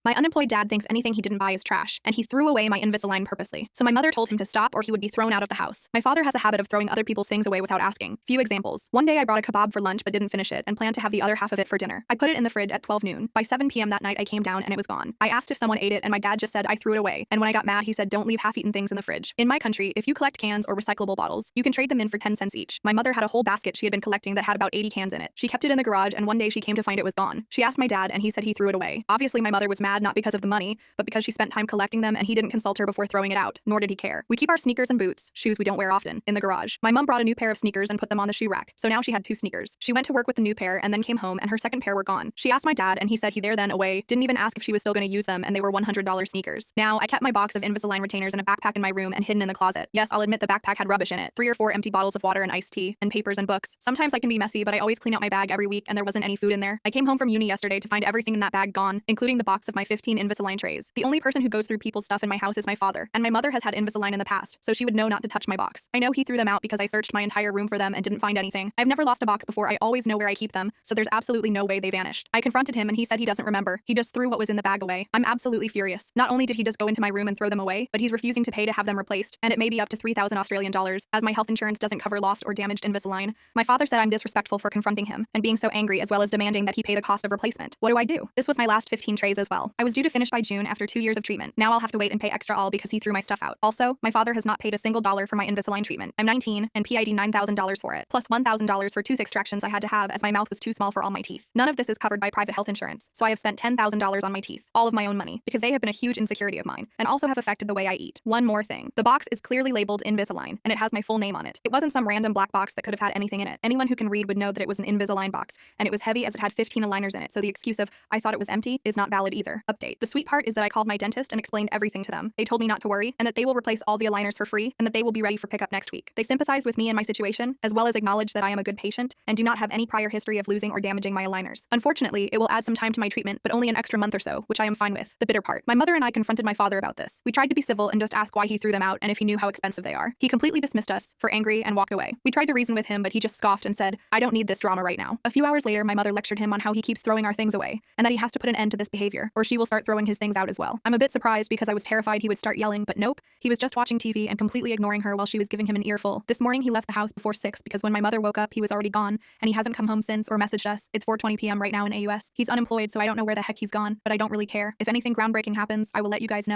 My unemployed dad thinks anything he didn't buy is trash, and he threw away my Invisalign purposely. So my mother told him to stop or he would be thrown out of the house. My father has a habit of throwing other people's things away without asking. Few examples. One day I brought a kebab for lunch but didn't finish it and planned to have the other half of it for dinner. I put it in the fridge at 12 noon. By 7 p.m. that night I came down and it was gone. I asked if someone ate it and my dad just said I threw it away. And when I got mad he said don't leave half-eaten things in the fridge. In my country, if you collect cans or recyclable bottles, you can trade them in for 10 cents each. My mother had a whole basket she had been collecting that had about 80 cans in it. She kept it in the garage and one day she came to find it was gone. She asked my dad and he said he threw it away. Obviously my mother was mad not because of the money, but because she spent time collecting them and he didn't consult her before throwing it out, nor did he care. We keep our sneakers and boots, shoes we don't wear often, in the garage. My mom brought a new pair of sneakers and put them on the shoe rack, so now she had 2 sneakers. She went to work with the new pair and then came home and her second pair were gone. She asked my dad and he said he there then away, didn't even ask if she was still going to use them and they were $100 sneakers. Now, I kept my box of Invisalign retainers in a backpack in my room and hidden in the closet. Yes, I'll admit the backpack had rubbish in it, 3 or 4 empty bottles of water and iced tea, and papers and books. Sometimes I can be messy, but I always clean out my bag every week and there wasn't any food in there. I came home from uni yesterday to find everything in that bag gone, including the box of my 15 Invisalign trays. The only person who goes through people's stuff in my house is my father, and my mother has had Invisalign in the past, so she would know not to touch my box. I know he threw them out because I searched my entire room for them and didn't find anything. I've never lost a box before, I always know where I keep them, so there's absolutely no way they vanished. I confronted him and he said he doesn't remember. He just threw what was in the bag away. I'm absolutely furious. Not only did he just go into my room and throw them away, but he's refusing to pay to have them replaced, and it may be up to 3,000 Australian dollars, as my health insurance doesn't cover lost or damaged Invisalign. My father said I'm disrespectful for confronting him and being so angry, as well as demanding that he pay the cost of replacement. What do I do? This was my last 15 trays as well. I was due to finish by June after 2 years of treatment. Now I'll have to wait and pay extra all because he threw my stuff out. Also, my father has not paid a single dollar for my Invisalign treatment. I'm 19 and PID $9,000 for it, plus $1,000 for tooth extractions I had to have as my mouth was too small for all my teeth. None of this is covered by private health insurance, so I have spent $10,000 on my teeth, all of my own money, because they have been a huge insecurity of mine and also have affected the way I eat. One more thing. The box is clearly labeled Invisalign and it has my full name on it. It wasn't some random black box that could have had anything in it. Anyone who can read would know that it was an Invisalign box, and it was heavy as it had 15 aligners in it, so the excuse of I thought it was empty is not valid either. Update. The sweet part is that I called my dentist and explained everything to them. They told me not to worry and that they will replace all the aligners for free and that they will be ready for pickup next week. They sympathize with me and my situation, as well as acknowledge that I am a good patient and do not have any prior history of losing or damaging my aligners. Unfortunately, it will add some time to my treatment, but only an extra month or so, which I am fine with. The bitter part. My mother and I confronted my father about this. We tried to be civil and just ask why he threw them out and if he knew how expensive they are. He completely dismissed us for angry and walked away. We tried to reason with him, but he just scoffed and said, I don't need this drama right now. A few hours later, my mother lectured him on how he keeps throwing our things away and that he has to put an end to this behavior or she will start throwing his things out as well. I'm a bit surprised because I was terrified he would start yelling, but nope. He was just watching TV and completely ignoring her while she was giving him an earful. This morning he left the house before 6 because when my mother woke up, he was already gone and he hasn't come home since or messaged us. It's 4:20 p.m. right now in AUS. He's unemployed, so I don't know where the heck he's gone, but I don't really care. If anything groundbreaking happens, I will let you guys know.